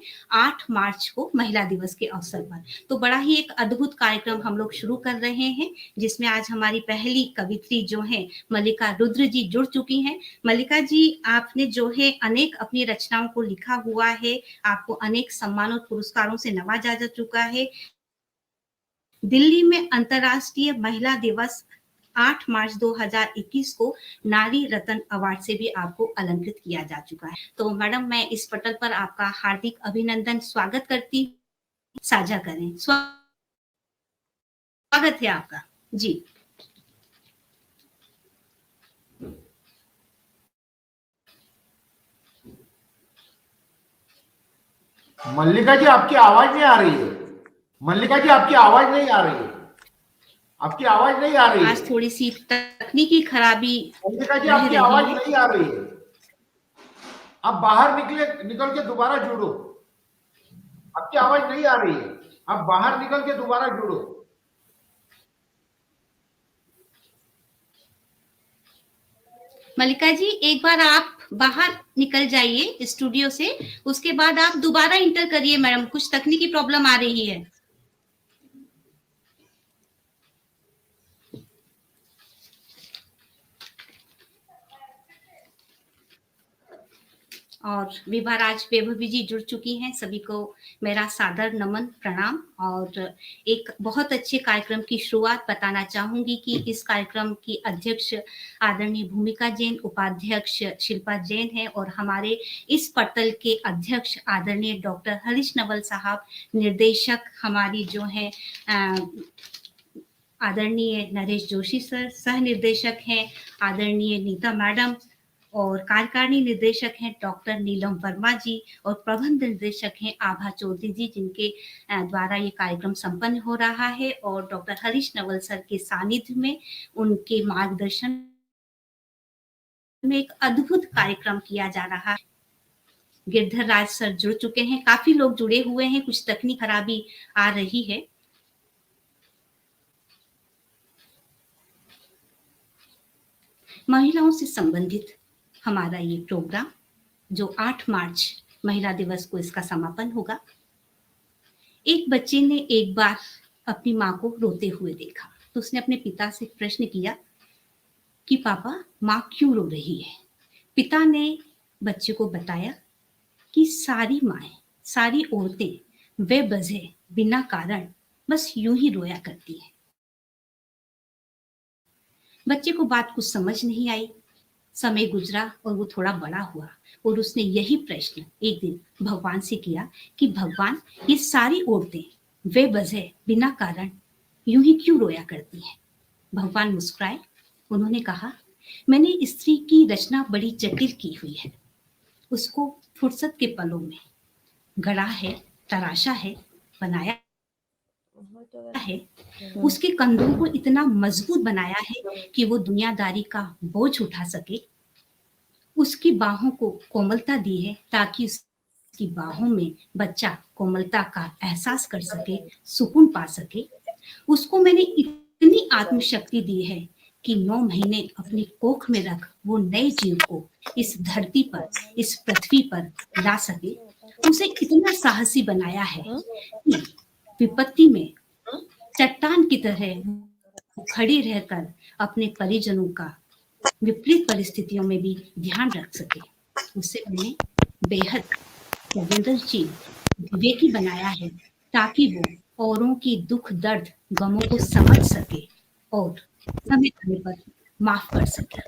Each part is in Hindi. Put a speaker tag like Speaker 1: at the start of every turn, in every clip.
Speaker 1: हैं 8 मार्च को महिला दिवस के अवसर पर। तो बड़ा ही एक अद्भुत कार्यक्रम हम लोग शुरू कर रहे हैं, जिसमें आज हमारी पहली कवित्री जो है मल्लिका रुद्र जी जुड़ चुकी हैं। मल्लिका जी, आपने जो है अनेक अपनी रचनाओं को लिखा हुआ है, आपको अनेक सम्मान और पुरस्कारों से नवाजा जा चुका है। दिल्ली में अंतर्राष्ट्रीय महिला दिवस 8 मार्च 2021 को नारी रत्न अवार्ड से भी आपको अलंकृत किया जा चुका है। तो मैडम, मैं इस पटल पर आपका हार्दिक अभिनंदन स्वागत करती हूँ। साझा करें। स्वागत है आपका। जी।
Speaker 2: मल्लिका जी, आपकी आवाज नहीं आ रही है। मल्लिका जी, आपकी आवाज नहीं आ रही है। आपकी आवाज नहीं आ रही है।
Speaker 1: आज थोड़ी सी तकनीकी खराबी
Speaker 2: मल्लिका जी,
Speaker 1: रह
Speaker 2: आपकी
Speaker 1: रही
Speaker 2: आवाज
Speaker 1: है।
Speaker 2: नहीं आ रही है। आप बाहर निकल के दोबारा जुड़ो। आपकी आवाज नहीं आ रही है। आप बाहर निकल के दोबारा जुड़ो।
Speaker 1: मल्लिका जी, एक बार आप बाहर निकल जाइए स्टूडियो से, उसके बाद आप दोबारा इंटर करिए मैडम, कुछ तकनीकी प्रॉब्लम आ रही है। और विभाराज वैभवी जी जुड़ चुकी हैं। सभी को मेरा सादर नमन प्रणाम। और एक बहुत अच्छे कार्यक्रम की शुरुआत बताना चाहूंगी कि इस कार्यक्रम की अध्यक्ष आदरणीय भूमिका जैन, उपाध्यक्ष शिल्पा जैन है, और हमारे इस पटल के अध्यक्ष आदरणीय डॉक्टर हरीश नवल साहब, निर्देशक हमारी जो है आदरणीय नरेश जोशी सर, सह निर्देशक हैं आदरणीय नीता मैडम, और कार्यकारिणी निर्देशक हैं डॉक्टर नीलम वर्मा जी, और प्रबंध निर्देशक हैं आभा चौधरी जी, जिनके द्वारा ये कार्यक्रम संपन्न हो रहा है। और डॉक्टर हरीश नवल सर के सानिध्य में, उनके मार्गदर्शन में एक अद्भुत कार्यक्रम किया जा रहा है। गिरधर राज सर जुड़ चुके हैं, काफी लोग जुड़े हुए हैं, कुछ तकनीक खराबी आ रही है। महिलाओं से संबंधित हमारा ये प्रोग्राम, जो 8 मार्च महिला दिवस को इसका समापन होगा। एक बच्चे ने एक बार अपनी माँ को रोते हुए देखा, तो उसने अपने पिता से प्रश्न किया कि पापा, माँ क्यों रो रही है? पिता ने बच्चे को बताया कि सारी माएं, सारी औरतें बेवजह बिना कारण बस यूं ही रोया करती हैं। बच्चे को बात कुछ समझ नहीं आई। समय गुजरा और वो थोड़ा बड़ा हुआ, और उसने यही प्रश्न एक दिन भगवान से किया कि भगवान, ये सारी औरतें बेवजह बिना कारण यूं ही क्यों रोया करती हैं? भगवान मुस्कुराए। उन्होंने कहा, मैंने स्त्री की रचना बड़ी जटिल की हुई है, उसको फुर्सत के पलों में गढ़ा है, तराशा है, बनाया है, उसके कंधों को इतना मजबूत बनाया है कि वो दुनियादारी का बोझ उठा सके। उसकी बाहों को कोमलता दी है ताकि उसकी बाहों में बच्चा कोमलता का एहसास कर सके, सुकून पा सके। उसको मैंने इतनी आत्मशक्ति दी है कि 9 महीने अपनी कोख में रख वो नए जीव को इस धरती पर, इस पृथ्वी पर ला सके। उसे इतना साहसी बनाया है कि विपत्ति में चट्टान की तरह खड़ी रहकर अपने परिजनों का विपरीत परिस्थितियों में भी ध्यान रख सके। उसे मैंने बेहद संवेदनशील, विवेकी बनाया है ताकि वो औरों की दुख दर्द गमों को समझ सके और समय आने पर माफ कर सके।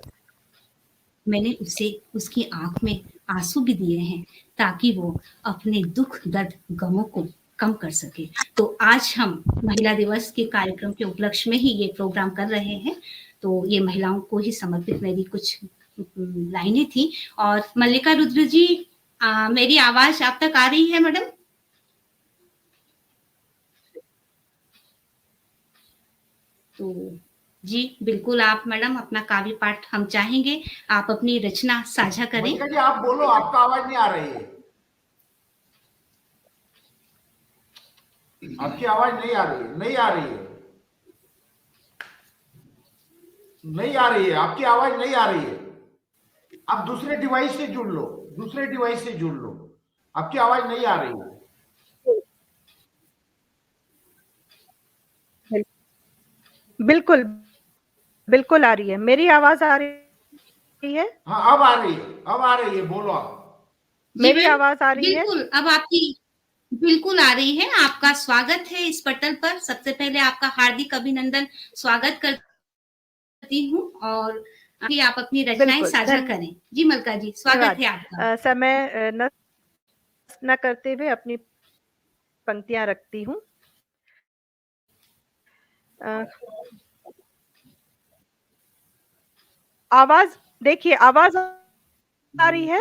Speaker 1: मैंने उसे उसकी आंख में आंसू भी दिए हैं ताकि वो अपने दुख दर्द गमों को कम कर सके। तो आज हम महिला दिवस के कार्यक्रम के उपलक्ष्य में ही ये प्रोग्राम कर रहे हैं। तो ये महिलाओं को ही समर्पित मेरी कुछ लाइनें थी। और मल्लिका रुद्र जी, मेरी आवाज आप तक आ रही है मैडम? तो जी बिल्कुल, आप मैडम अपना काव्य पाठ हम चाहेंगे, आप अपनी रचना साझा करें।
Speaker 2: मल्लिका जी, आप बोलो, आपका आवाज नहीं आ रही है। आपकी आवाज नहीं आ रही है, नहीं आ रही है, नहीं आ रही है, आपकी आवाज नहीं आ रही है। आप दूसरे डिवाइस से जुड़ लो, दूसरे डिवाइस से जुड़ लो। आपकी आवाज नहीं आ रही है।
Speaker 3: बिल्कुल, बिल्कुल आ रही है। मेरी आवाज आ रही है?
Speaker 2: हाँ, अब आ रही है, अब आ रही है, बोलो आप।
Speaker 1: जी
Speaker 3: मेरी
Speaker 1: मैम,
Speaker 3: आवाज आ रही है?
Speaker 1: बिल्कुल अब आपकी बिल्कुल आ रही है। आपका स्वागत है इस पटल पर। सबसे पहले आपका हार्दिक अभिनंदन स्वागत करती हूँ, और अभी आप अपनी रचनाएं
Speaker 3: बिल्कुल,
Speaker 1: साझा करें। जी मलका जी, स्वागत है आपका।
Speaker 3: समय नष्ट न करते हुए अपनी पंक्तियां रखती हूँ। आवाज देखिए, आवाज आ रही है?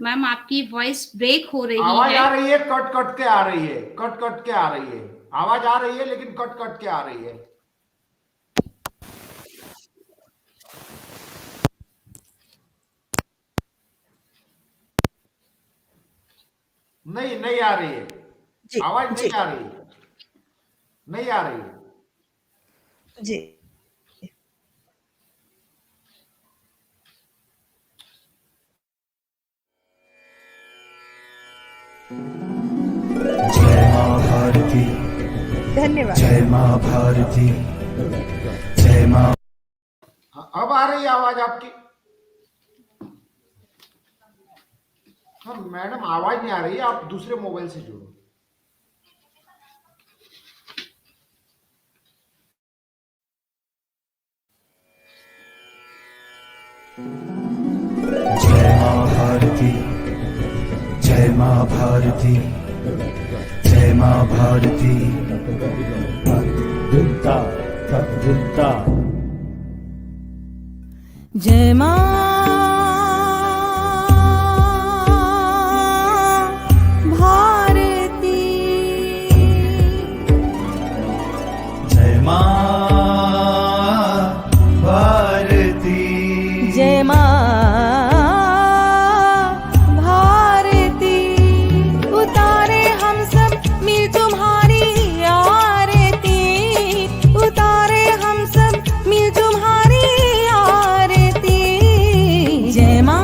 Speaker 1: मैम आपकी वॉइस ब्रेक हो रही
Speaker 2: आवाज
Speaker 1: है।
Speaker 2: आ रही है, कट कट के आ रही है, कट कट के आ रही है। आवाज आ रही है लेकिन कट कट के आ रही है। नहीं, नहीं आ रही है।
Speaker 4: जी
Speaker 2: आवाज
Speaker 4: जी
Speaker 2: नहीं आ रही है, नहीं आ रही है।
Speaker 4: जी।
Speaker 5: जय माँ भारती,
Speaker 3: धन्यवाद।
Speaker 5: जय माँ भारती, जय माँ।
Speaker 2: हाँ, अब आ रही है आवाज आपकी। हाँ मैडम, आवाज नहीं आ रही है, आप दूसरे मोबाइल से जुड़ो।
Speaker 5: जय माँ भारती, जय माँ भारती, जय माँ भारती।
Speaker 4: जय माँ भारती,
Speaker 5: जय माँ भारती,
Speaker 4: जय माँ भारती। उतारे हम सब मिल तुम्हारी आरती, उतारे हम सब मिल तुम्हारी आरती। जय माँ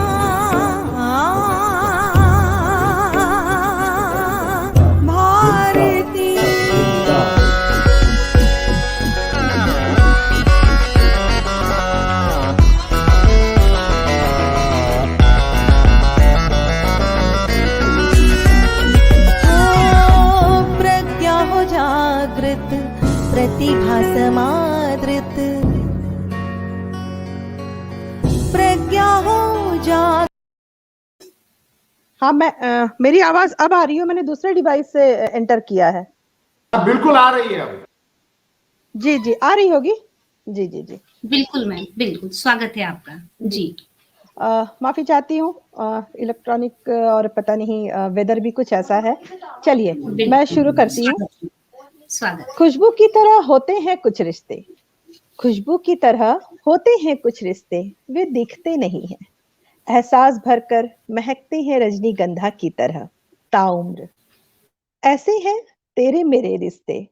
Speaker 4: भारती। प्रज्ञा हो जागृत, प्रतिभा समादृत, प्रज्ञा हो जागृत।
Speaker 3: हाँ, मेरी आवाज अब आ रही है। मैंने दूसरे डिवाइस से एंटर किया है।
Speaker 2: हाँ, बिल्कुल आ रही है अब।
Speaker 3: जी जी, आ रही होगी। जी जी जी।
Speaker 1: बिल्कुल मैम, बिल्कुल स्वागत है आपका। जी
Speaker 3: माफी चाहती हूँ, इलेक्ट्रॉनिक और पता नहीं वेदर भी कुछ ऐसा है। चलिए मैं शुरू करती हूँ।
Speaker 1: स्वागत।
Speaker 3: खुशबू की तरह होते हैं कुछ रिश्ते, खुशबू की तरह होते हैं कुछ रिश्ते, वे दिखते नहीं हैं, एहसास भरकर महकते हैं रजनीगंधा की तरह ताउम्र। ऐसे हैं तेरे मेरे रिश्ते,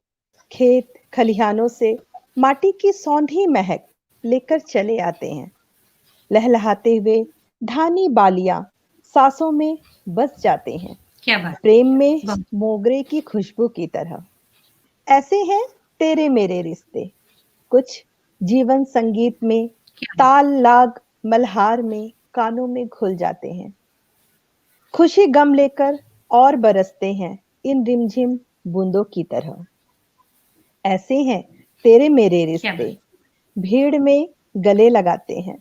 Speaker 3: खेत खलिहानों से माटी की सौंधी महक लेकर चले आते हैं, लहलहाते हुए धानी बालियां सांसों में बस जाते हैं,
Speaker 1: क्या बात।
Speaker 3: प्रेम में
Speaker 1: बहुत।
Speaker 3: मोगरे की खुशबू की तरह। ऐसे हैं तेरे मेरे रिश्ते, कुछ जीवन संगीत में ताल लाग मल्हार में कानों में घुल जाते हैं, खुशी गम लेकर और बरसते हैं इन रिमझिम बूंदों की तरह। ऐसे हैं तेरे मेरे
Speaker 1: क्या
Speaker 3: रिश्ते,
Speaker 1: बात।
Speaker 3: भीड़ में गले लगाते हैं,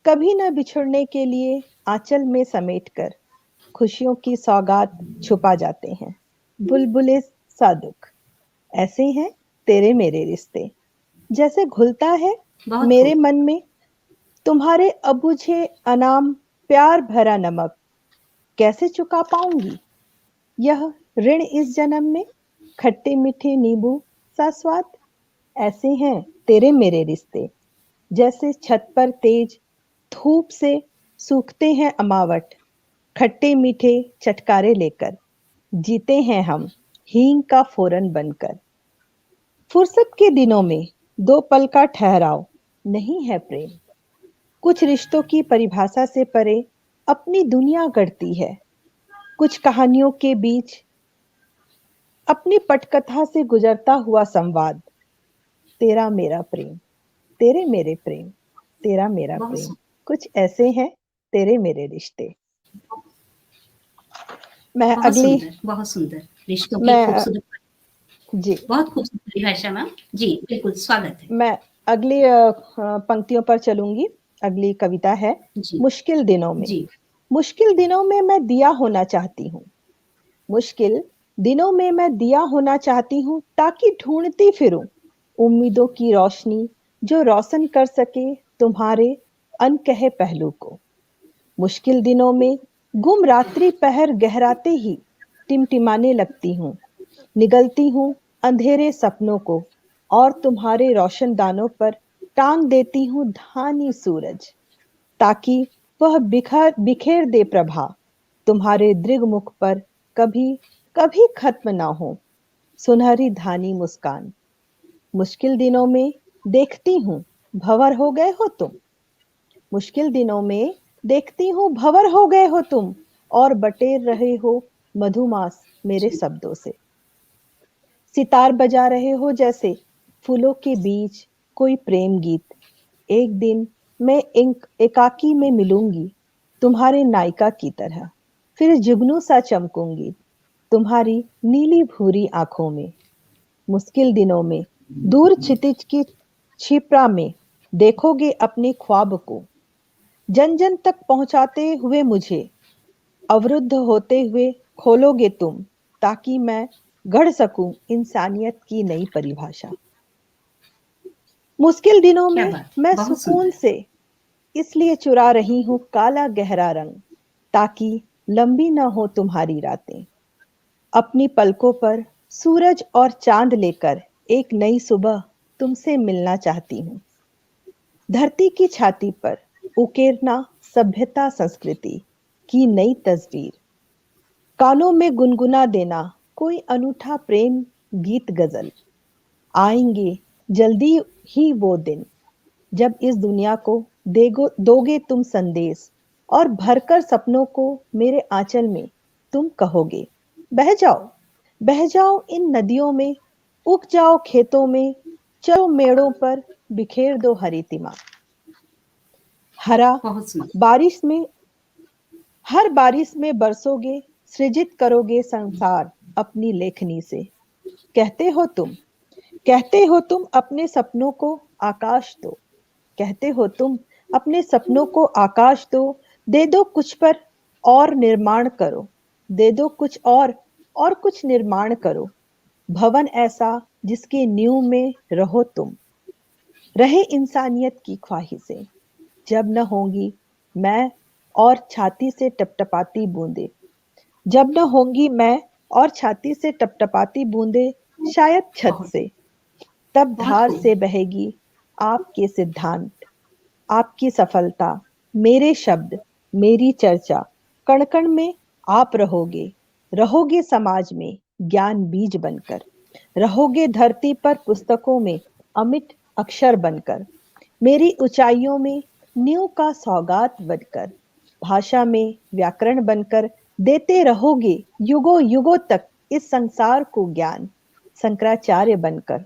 Speaker 3: कभी न बिछुड़ने के लिए आंचल में समेटकर खुशियों की सौगात छुपा जाते हैं, बुलबुले सा दुख। ऐसे हैं तेरे मेरे रिश्ते, जैसे घुलता है
Speaker 1: बहुत
Speaker 3: मेरे
Speaker 1: खूब।
Speaker 3: मन में तुम्हारे अबुझे अनाम प्यार भरा नमक, कैसे चुका पाऊंगी यह ऋण इस जन्म में, खट्टे मीठे नींबू सा स्वाद। ऐसे हैं तेरे मेरे रिश्ते, जैसे छत पर तेज धूप से सूखते हैं अमावट, खट्टे मीठे चटकारे लेकर जीते हैं हम हींग का फोरन बनकर। फुर्सत के दिनों में दो पल का ठहराव नहीं है प्रेम, कुछ रिश्तों की परिभाषा से परे अपनी दुनिया गढ़ती है। कुछ कहानियों के बीच अपनी पटकथा से गुजरता हुआ संवाद। तेरा मेरा प्रेम, तेरे मेरे प्रेम, तेरा मेरा
Speaker 1: बहुत
Speaker 3: प्रेम, कुछ ऐसे हैं तेरे मेरे रिश्ते। मैं
Speaker 1: बहुत
Speaker 3: अगली
Speaker 1: सुंदर, बहुत सुंदर। रिश्तों की
Speaker 3: मैं
Speaker 1: खूबसूरत,
Speaker 3: जी
Speaker 1: बहुत खूबसूरत परिभाषा मैम। जी बिल्कुल, स्वागत है।
Speaker 3: मैं अगली पंक्तियों पर चलूंगी। अगली कविता है
Speaker 1: जी
Speaker 3: मुश्किल दिनों में।
Speaker 1: जी।
Speaker 3: मुश्किल दिनों में मैं दिया होना चाहती हूँ। मुश्किल दिनों में मैं दिया होना चाहती हूँ, ताकि ढूंढती फिरूं उम्मीदों की रोशनी, जो रोशन कर सके तुम्हारे अनकहे पहलू को। मुश्किल दिनों में गुम रात्रि पहर गहराते ही टिमटिमाने लगती हूँ। निगलती हूँ अंधेरे सपनों को, और तुम्हारे रोशन दानों पर टांग देती हूँ धानी सूरज, ताकि वह बिखेर दे प्रभा तुम्हारे दृढ़ मुख पर, कभी कभी खत्म ना हो सुनहरी धानी मुस्कान। मुश्किल दिनों में देखती हूँ भंवर हो गए हो तुम। मुश्किल दिनों में देखती हूँ भंवर हो गए हो तुम, और बटेर रहे हो मधुमास मेरे शब्दों से। सितार बजा रहे हो जैसे फूलों के बीच कोई प्रेम गीत। एक दिन मैं एकाकी में मिलूंगी तुम्हारे नायिका की तरह, फिर जुगनू सा चमकूंगी तुम्हारी नीली भूरी आंखों में। मुश्किल दिनों में दूर क्षितिज की क्षिप्रा में देखोगे अपने ख्वाब को, जन जन तक पहुंचाते हुए मुझे। अवरुद्ध होते हुए खोलोगे तुम, ताकि मैं गढ़ सकूं इंसानियत की नई परिभाषा। मुश्किल दिनों
Speaker 1: क्या
Speaker 3: में
Speaker 1: बात,
Speaker 3: मैं
Speaker 1: बहुत
Speaker 3: सुकून
Speaker 1: सुंदर।
Speaker 3: से इसलिए चुरा रही हूँ काला गहरा रंग, ताकि लंबी न हो तुम्हारी रातें। अपनी पलकों पर सूरज और चांद लेकर एक नई सुबह तुमसे मिलना चाहती हूँ। धरती की छाती पर उकेरना सभ्यता संस्कृति की नई तस्वीर। कानों में गुनगुना देना कोई अनूठा प्रेम गीत गजल। आएंगे जल्दी ही वो दिन, जब इस दुनिया को दोगे तुम संदेश, और भरकर सपनों को मेरे आंचल में तुम कहोगे, बह जाओ इन नदियों में, उग जाओ खेतों में, चलो मेड़ों पर बिखेर दो हरितिमा। हरा
Speaker 1: बहुत सुंदर।
Speaker 3: बारिश में हर बारिश में बरसोगे, सृजित करोगे संसार अपनी लेखनी से। कहते हो तुम कहते हो तुम अपने सपनों को आकाश दो। कहते हो तुम अपने सपनों को आकाश दो। दे दो कुछ पर और निर्माण करो। दे दो कुछ और कुछ निर्माण करो। भवन ऐसा जिसके नींव में रहो तुम, रहे इंसानियत की ख्वाहिशें। जब न होंगी मैं और छाती से टपटपाती बूंदे, जब न होंगी मैं और छाती से टपटपाती बूंदे शायद छत
Speaker 1: बहुत
Speaker 3: से, तब
Speaker 1: बहुत
Speaker 3: धार
Speaker 1: खूब।
Speaker 3: से बहेगी आपके सिद्धांत, आपकी सफलता, मेरे शब्द, मेरी चर्चा। कण कण में आप रहोगे, रहोगे समाज में ज्ञान बीज बनकर, रहोगे धरती पर पुस्तकों में अमिट अक्षर बनकर, मेरी ऊंचाइयों में नींव का सौगात बनकर, भाषा में व्याकरण बनकर देते रहोगे युगों युगों तक इस संसार को ज्ञान, शंकराचार्य बनकर।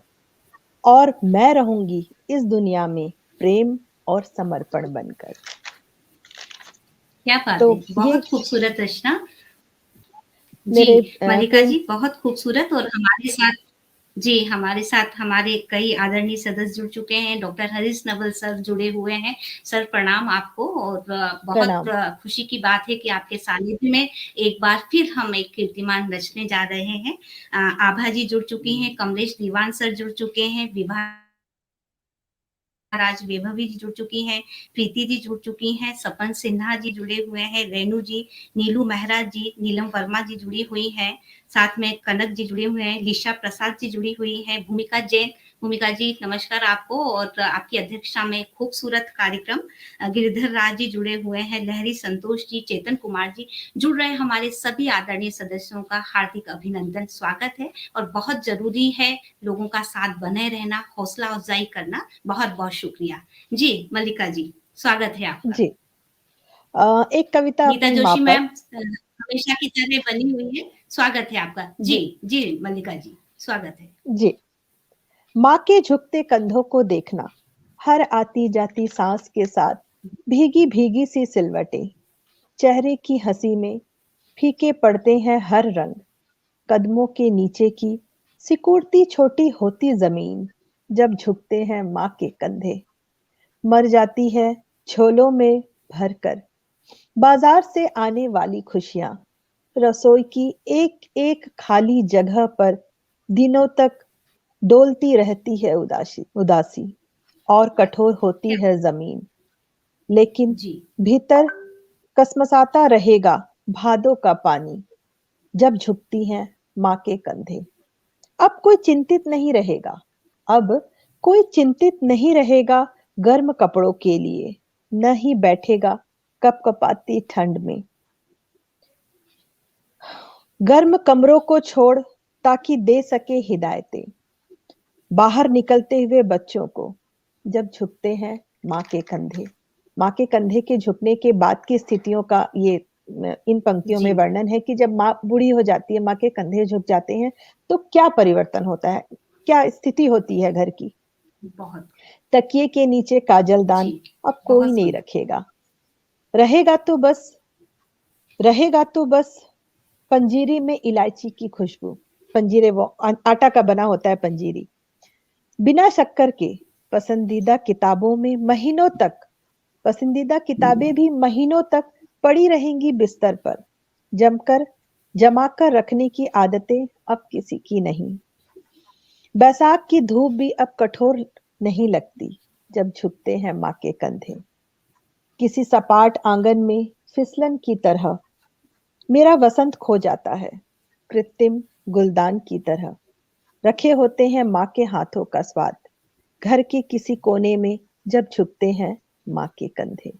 Speaker 3: और मैं रहूंगी इस दुनिया में प्रेम और समर्पण बनकर।
Speaker 1: क्या बात
Speaker 3: तो
Speaker 1: है,
Speaker 3: ये
Speaker 1: बहुत खूबसूरत रचना। जी
Speaker 3: मेरे
Speaker 1: मल्लिका
Speaker 3: प्रेम
Speaker 1: जी, बहुत खूबसूरत। और हमारे साथ, जी हमारे साथ हमारे कई आदरणीय सदस्य जुड़ चुके हैं। डॉक्टर हरीश नवल सर जुड़े हुए हैं। सर प्रणाम आपको। और बहुत
Speaker 3: प्रणाम।
Speaker 1: खुशी की बात है कि आपके सानिध्य में एक बार फिर हम एक कीर्तिमान रचने जा रहे हैं। आभा जी जुड़ चुकी हैं, कमलेश दीवान सर जुड़ चुके हैं, विभा राज वैभवी जी जुड़ चुकी हैं, प्रीति जी जुड़ चुकी हैं, सपन सिन्हा जी जुड़े हुए हैं, रेणु जी, नीलू मेहरा जी, नीलम वर्मा जी जुड़ी हुई हैं, साथ में कनक जी जुड़े हुए हैं, लिशा प्रसाद जी जुड़ी हुई हैं, भूमिका जैन। भूमिका जी नमस्कार आपको। और आपकी अध्यक्षता में खूबसूरत कार्यक्रम। गिरिधर राज जी जुड़े हुए हैं, लहरी संतोष जी, चेतन कुमार जी जुड़ रहे हैं। हमारे सभी आदरणीय सदस्यों का हार्दिक अभिनंदन, स्वागत है। और बहुत जरूरी है लोगों का साथ बने रहना, हौसला अफजाई करना। बहुत बहुत शुक्रिया। जी मल्लिका जी, स्वागत है आपका।
Speaker 3: जी एक कविता
Speaker 1: गीता
Speaker 3: अपनी माँ
Speaker 1: जोशी
Speaker 3: पर।
Speaker 1: मैम हमेशा की तरह बनी हुई है। स्वागत है आपका। जी जी मल्लिका जी, स्वागत है।
Speaker 3: जी। माँ के झुकते कंधों को देखना, हर आती जाती सांस के साथ भीगी भीगी सी सिलवटें, चेहरे की हंसी में फीके पड़ते हैं हर रंग, कदमों के नीचे की सिकुड़ती छोटी होती जमीन, जब झुकते हैं माँ के कंधे, मर जाती है झोलों में भरकर बाजार से आने वाली खुशियां, रसोई की एक एक खाली जगह पर दिनों तक डोलती रहती है उदासी उदासी, और कठोर होती है जमीन, लेकिन
Speaker 1: जी
Speaker 3: भीतर कसमसाता रहेगा भादों का पानी, जब झुकती हैं माँ के कंधे। अब कोई चिंतित नहीं रहेगा, अब कोई चिंतित नहीं रहेगा गर्म कपड़ों के लिए, न ही बैठेगा कपकपाती ठंड में गर्म कमरों को छोड़, ताकि दे सके हिदायतें बाहर निकलते हुए बच्चों को, जब झुकते हैं माँ के कंधे। माँ के कंधे के झुकने के बाद की स्थितियों का ये इन पंक्तियों में
Speaker 1: जी
Speaker 3: वर्णन है कि जब माँ बूढ़ी हो जाती है, माँ के कंधे झुक जाते हैं, तो क्या परिवर्तन होता है, क्या स्थिति होती है घर की।
Speaker 1: बहुत
Speaker 3: तकिए के नीचे काजलदान
Speaker 1: जी
Speaker 3: अब कोई
Speaker 1: बहुत
Speaker 3: नहीं
Speaker 1: सुंदर।
Speaker 3: रखेगा, रहेगा तो बस पंजीरी में इलायची की खुशबू। पंजीरे वो आटा का बना होता है पंजीरी, बिना शक्कर के। पसंदीदा किताबों में महीनों तक पसंदीदा किताबें भी महीनों तक पड़ी रहेंगी बिस्तर पर, जमकर जमा कर रखने की आदतें अब किसी की नहीं। बैसाख की धूप भी अब कठोर नहीं लगती, जब झुकते हैं माँ के कंधे। किसी सपाट आंगन में फिसलन की तरह मेरा वसंत खो जाता है, कृत्रिम गुलदान की तरह रखे होते हैं माँ के हाथों का स्वाद, घर के किसी कोने में जब झुकते हैं माँ के कंधे।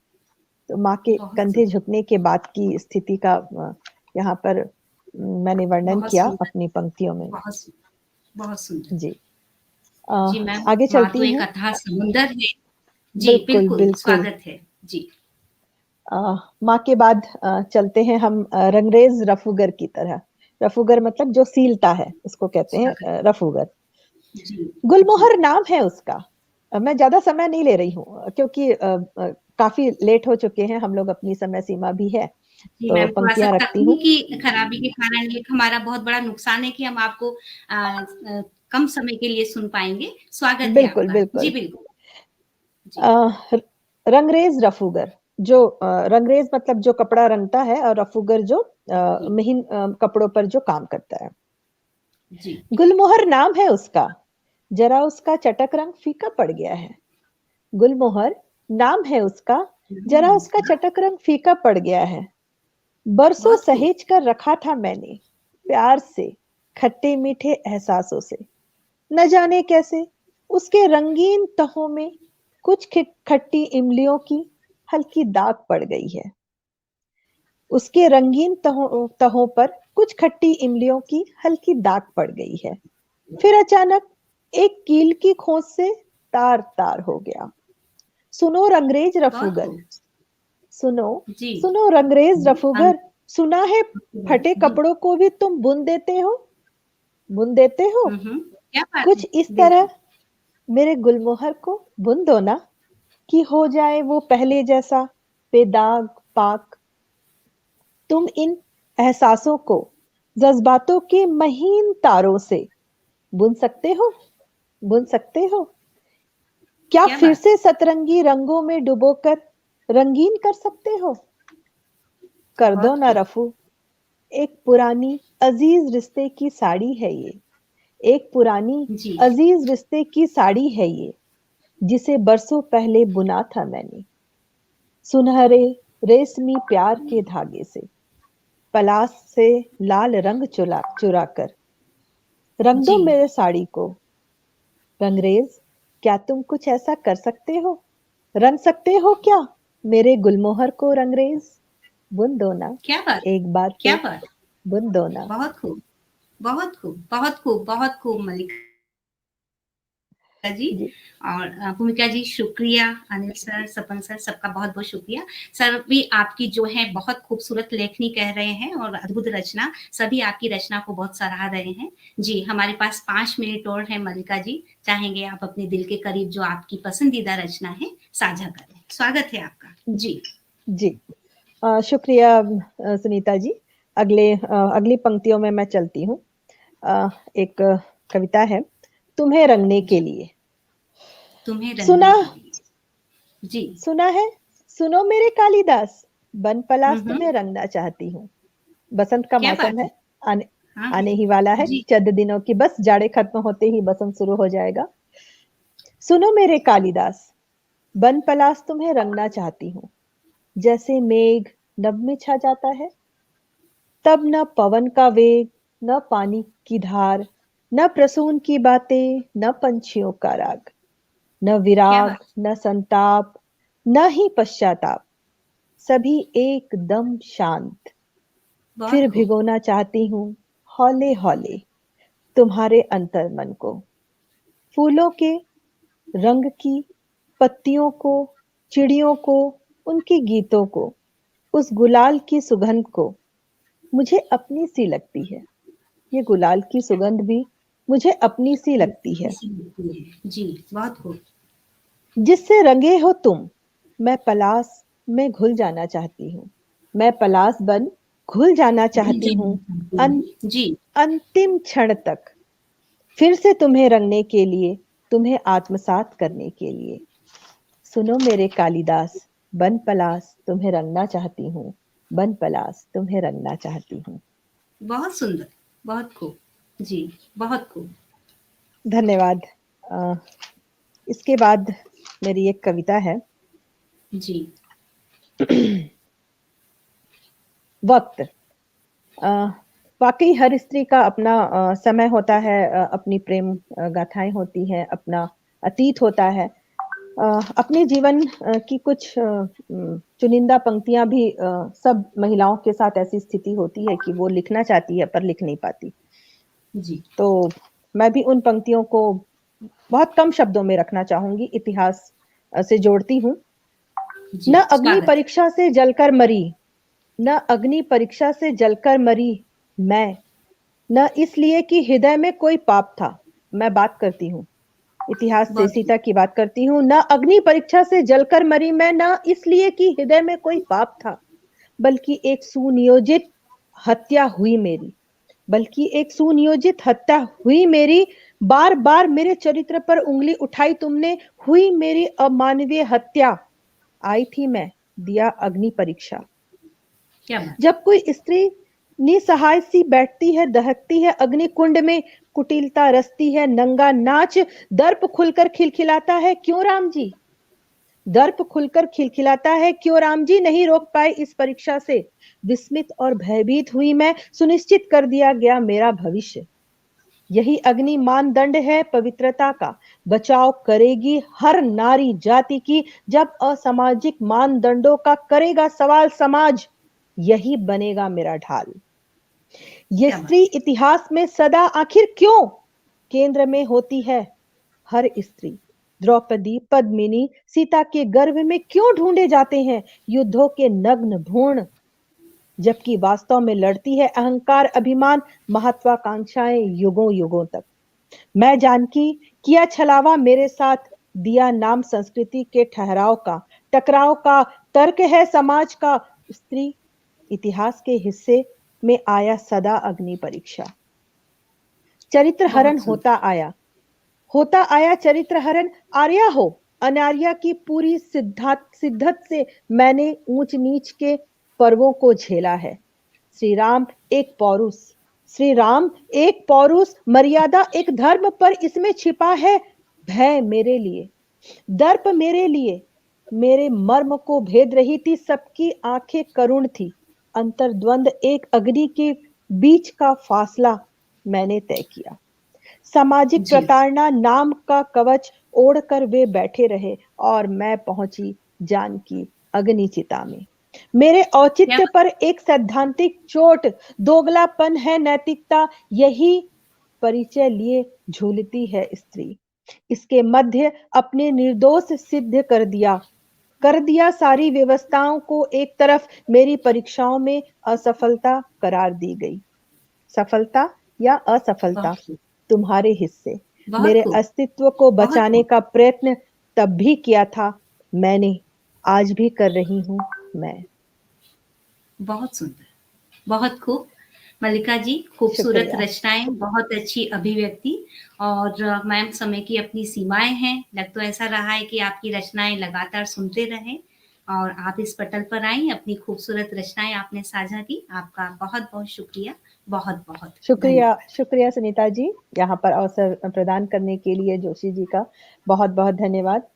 Speaker 3: तो माँ के
Speaker 1: बहुत
Speaker 3: कंधे
Speaker 1: सुंदर
Speaker 3: झुकने के बाद की स्थिति का यहाँ पर मैंने वर्णन
Speaker 1: बहुत
Speaker 3: किया
Speaker 1: सुंदर
Speaker 3: अपनी पंक्तियों में।
Speaker 1: बहुत सुंदर।
Speaker 3: जी।
Speaker 1: जी मैम,
Speaker 3: आगे
Speaker 1: माँ तो
Speaker 3: चलती
Speaker 1: एक
Speaker 3: हूँ।
Speaker 1: अथाह समुंदर है। जी
Speaker 3: बिल्कुल
Speaker 1: बिल्कुल,
Speaker 3: बिल्कुल।
Speaker 1: स्वागत है। जी
Speaker 3: माँ के बाद चलते हैं हम रंगरेज रफूगर की तरह। रफूगर मतलब जो सीलता है, उसको कहते हैं
Speaker 1: स्वागत।
Speaker 3: रफूगर।
Speaker 1: जी जी
Speaker 3: गुलमोहर नाम है उसका। मैं ज्यादा समय नहीं ले रही हूँ, क्योंकि काफी लेट हो चुके हैं हम लोग, अपनी समय सीमा भी है,
Speaker 1: जी
Speaker 3: तो
Speaker 1: मैम, थोड़ा-सा
Speaker 3: पंक्तियां रखती हूँ।
Speaker 1: तकनीकी खराबी के कारण एक हमारा बहुत बड़ा नुकसान है कि हम आपको कम समय के लिए सुन पाएँगे। स्वागत है
Speaker 3: बिल्कुल
Speaker 1: आपका। जी
Speaker 3: बिल्कुल।
Speaker 1: बिल्कुल। जी
Speaker 3: अ, रंगरेज रफूगर, जो रंगरेज मतलब जो कपड़ा रंगता है, और रफूगर जो
Speaker 1: जी
Speaker 3: महीन कपड़ों पर जो काम करता है।
Speaker 1: जी
Speaker 3: गुलमोहर नाम है उसका, जरा उसका चटक रंग फीका पड़ गया है। गुलमोहर नाम है उसका, जरा उसका चटक रंग फीका पड़ गया है। बरसों
Speaker 1: बहुत खूब।
Speaker 3: सहेज कर रखा था मैंने, प्यार से, खट्टे मीठे एहसासों से। न जाने कैसे उसके रंगीन तहों में कुछ खट्टी इमलियों की हल्की दाग पड़ गई है। उसके रंगीन तहों पर कुछ खट्टी इमलियों की हल्की दाग पड़ गई है। फिर अचानक एक कील की खोज से तार तार हो गया। सुनो रंगरेज
Speaker 1: बहुत
Speaker 3: रफूगर,
Speaker 1: खूब।
Speaker 3: सुनो,
Speaker 1: जी
Speaker 3: सुनो रंगरेज
Speaker 1: अन
Speaker 3: रफूगर, सुना है फटे
Speaker 1: जी
Speaker 3: कपड़ों को भी तुम बुन देते हो।
Speaker 1: क्या बात है।
Speaker 3: कुछ इस तरह
Speaker 1: बिल्कुल,
Speaker 3: मेरे गुलमोहर को बुन दो ना, कि हो जाए वो पहले जैसा बेदाग पाक। तुम इन एहसासों को जज्बातों के महीन तारों से बुन सकते हो, बुन सकते हो। क्या
Speaker 1: क्या
Speaker 3: फिर
Speaker 1: बात
Speaker 3: से सतरंगी रंगों में डुबोकर रंगीन कर सकते हो।
Speaker 1: है।
Speaker 3: कर दो
Speaker 1: बहुत
Speaker 3: ना
Speaker 1: खूब।
Speaker 3: रफू, एक पुरानी अजीज रिश्ते की साड़ी है ये, एक पुरानी
Speaker 1: जी
Speaker 3: अजीज रिश्ते की साड़ी है ये, जिसे बरसों पहले बुना था मैंने, सुनहरे रेशमी प्यार के धागे से, पलास से लाल रंग चुरा कर। रंग दो
Speaker 1: जी
Speaker 3: मेरे साड़ी को रंगरेज, क्या तुम कुछ ऐसा कर सकते हो, रंग सकते हो क्या मेरे गुलमोहर को रंगरेज। बुन दो ना,
Speaker 1: क्या बात
Speaker 3: एक बार
Speaker 1: क्या
Speaker 3: फिर
Speaker 1: बात।
Speaker 3: बुन दो ना।
Speaker 1: बहुत खूब बहुत खूब बहुत खूब बहुत खूब मलिक। जी।
Speaker 3: जी
Speaker 1: और भूमिका जी शुक्रिया, अनिल सर, सपन सर, सबका बहुत बहुत शुक्रिया। सर भी आपकी जो है बहुत खूबसूरत लेखनी कह रहे हैं और अद्भुत रचना, सभी आपकी रचना को बहुत सराह रहे हैं। जी, हमारे पास 5 मिनट और है मल्लिका जी, चाहेंगे आप अपने दिल के करीब जो आपकी पसंदीदा रचना है साझा करें। स्वागत है आपका। जी।
Speaker 3: जी शुक्रिया सुनीता जी। अगली पंक्तियों में मैं चलती हूँ। एक कविता है, तुम्हें रंगने के लिए।
Speaker 1: तुम्हें रंगने
Speaker 3: सुना
Speaker 1: के लिए। जी।
Speaker 3: सुना है, सुनो मेरे कालिदास, बन पलास
Speaker 1: हम्म।
Speaker 3: तुम्हें रंगना चाहती हूँ। बसंत का
Speaker 1: क्या
Speaker 3: मौसम
Speaker 1: बात
Speaker 3: है,
Speaker 1: है।
Speaker 3: आने
Speaker 1: हाँ
Speaker 3: आने ही वाला है,
Speaker 1: जी।
Speaker 3: चंद दिनों की बस, जाड़े खत्म होते ही बसंत शुरू हो जाएगा। सुनो मेरे कालिदास, बन पलास तुम्हें रंगना चाहती हूँ। जैसे मेघ नभ में छा जाता है, तब न पवन का वेग, न पानी की धार, न प्रसून की बातें, न पंछियों का राग, न
Speaker 1: क्या
Speaker 3: विराग,
Speaker 1: बात।
Speaker 3: न संताप, न ही पश्चाताप, सभी एकदम शांत।
Speaker 1: बहुत
Speaker 3: फिर
Speaker 1: खूब।
Speaker 3: भिगोना चाहती हूँ हौले हौले तुम्हारे अंतर मन को, फूलों के रंग की, पत्तियों को, चिड़ियों को, उनके गीतों को, उस गुलाल की सुगंध को मुझे अपनी सी लगती है। ये गुलाल की सुगंध भी मुझे अपनी सी लगती है।
Speaker 1: इसी होती है। जी, बहुत खूब।
Speaker 3: जिससे रंगे हो तुम, मैं पलास में घुल जाना चाहती हूँ। मैं पलास बन घुल जाना चाहती हूँ
Speaker 1: जी।
Speaker 3: अंतिम क्षण तक, फिर से तुम्हें रंगने के लिए, तुम्हें आत्मसात करने के लिए। सुनो मेरे कालिदास, बन पलास तुम्हें रंगना चाहती हूँ। बन पलास तुम्हें रंगना चाहती हूँ।
Speaker 1: बहुत सुंदर, बहुत खूब। जी, बहुत खूब।
Speaker 3: धन्यवाद। अ, इसके बाद मेरी एक कविता है,
Speaker 1: जी।
Speaker 3: वक्त। अ, वाकई हर स्त्री का अपना समय होता है, अपनी प्रेम गाथाएं होती हैं, अपना अतीत होता है, अपने जीवन की कुछ चुनिंदा पंक्तियां भी, सब महिलाओं के साथ ऐसी स्थिति होती है कि वो लिखना चाहती है पर लिख नहीं पाती।
Speaker 1: जी।
Speaker 3: तो मैं भी उन पंक्तियों को बहुत कम शब्दों में रखना चाहूंगी, इतिहास से जोड़ती हूँ।
Speaker 1: जी,
Speaker 3: न अग्नि
Speaker 1: स्वागत है।
Speaker 3: परीक्षा से जलकर मरी, न अग्नि परीक्षा से जलकर मरी मैं, न इसलिए कि हृदय में कोई पाप था। मैं बात करती हूँ, इतिहास से
Speaker 1: बहुत खूब।
Speaker 3: सीता की बात करती हूँ। न अग्नि परीक्षा से जलकर मरी मैं, न इसलिए कि हृदय में कोई पाप था, बल्कि एक सुनियोजित हत्या हुई मेरी, बल्कि एक सुनियोजित हत्या हुई मेरी। बार बार मेरे चरित्र पर उंगली उठाई तुमने, हुई मेरी अमानवीय हत्या। आई थी मैं, दिया अग्नि परीक्षा।
Speaker 1: क्या बात।
Speaker 3: जब कोई स्त्री निसहाय सी बैठती है, दहकती है अग्नि कुंड में, कुटिलता रचती है, नंगा नाच, दर्प खुलकर खिलखिलाता है, क्यों राम जी? दर्प खुलकर खिलखिलाता है, क्यों राम जी? नहीं रोक पाए इस परीक्षा से। विस्मित और भयभीत हुई मैं, सुनिश्चित कर दिया गया मेरा भविष्य। यही अग्नि मानदंड है पवित्रता का, बचाव करेगी हर नारी जाति की। जब असामाजिक मानदंडों का करेगा सवाल समाज, यही बनेगा मेरा ढाल। ये
Speaker 1: क्या बात।
Speaker 3: स्त्री इतिहास में सदा आखिर क्यों केंद्र में होती है? हर स्त्री, द्रौपदी, पद्मिनी, सीता के गर्भ में क्यों ढूंढे जाते हैं युद्धों के नग्न भ्रूण, जबकि वास्तव में लड़ती है अहंकार, अभिमान, महत्वाकांक्षाएं युगों युगों तक। मैं जानकी, किया छलावा मेरे साथ, दिया नाम संस्कृति के ठहराव का, टकराव का, तर्क है समाज का। स्त्री इतिहास के हिस्से में आया सदा अग्नि परीक्षा। चरित्र हरण
Speaker 1: बहुत
Speaker 3: होता आया चरित्र हरण। आर्या हो अनार्या की पूरी सिद्धत से मैंने ऊंच नीच के पर्वों को झेला है। श्री राम एक पौरुष, श्री राम एक पौरुष, मर्यादा एक धर्म, पर इसमें छिपा है भय मेरे लिए, दर्प मेरे लिए। मेरे मर्म को भेद रही थी, सबकी आंखें करुण थी। अंतर्द्वंद एक अग्नि के बीच का फासला मैंने तय किया। सामाजिक
Speaker 1: जी।
Speaker 3: प्रताड़ना नाम का कवच ओढ़कर वे बैठे रहे, और मैं पहुंची जानकी अग्निचिता में। मेरे
Speaker 1: क्या
Speaker 3: औचित्य
Speaker 1: बात।
Speaker 3: पर एक सैद्धांतिक चोट, दोगलापन है नैतिकता, यही परिचय लिए झूलती है स्त्री। इसके मध्य अपने निर्दोष सिद्ध कर दिया सारी व्यवस्थाओं को एक तरफ मेरी परीक्षाओं में असफलता करार दी गई। सफलता या असफलता
Speaker 1: बहुत खूब,
Speaker 3: तुम्हारे हिस्से।
Speaker 1: बहुत
Speaker 3: मेरे
Speaker 1: खूब,
Speaker 3: अस्तित्व को
Speaker 1: बहुत
Speaker 3: बचाने
Speaker 1: खूब।
Speaker 3: का प्रयत्न तब भी किया था मैंने, आज भी कर रही हूँ मैं।
Speaker 1: बहुत सुंदर, बहुत खूब। मल्लिका जी, खूबसूरत
Speaker 3: शुक्रिया।
Speaker 1: रचनाएं, बहुत अच्छी अभिव्यक्ति। और मैम, समय की अपनी सीमाएं हैं। लग तो ऐसा रहा है कि आपकी रचनाएं लगातार सुनते रहें, और आप इस पटल पर आई, अपनी खूबसूरत रचनाएं आपने साझा की। आपका बहुत बहुत शुक्रिया, बहुत बहुत
Speaker 3: शुक्रिया,
Speaker 1: धन्यवाद।
Speaker 3: शुक्रिया सुनीता जी, यहाँ पर अवसर प्रदान करने के लिए जोशी जी का बहुत बहुत धन्यवाद।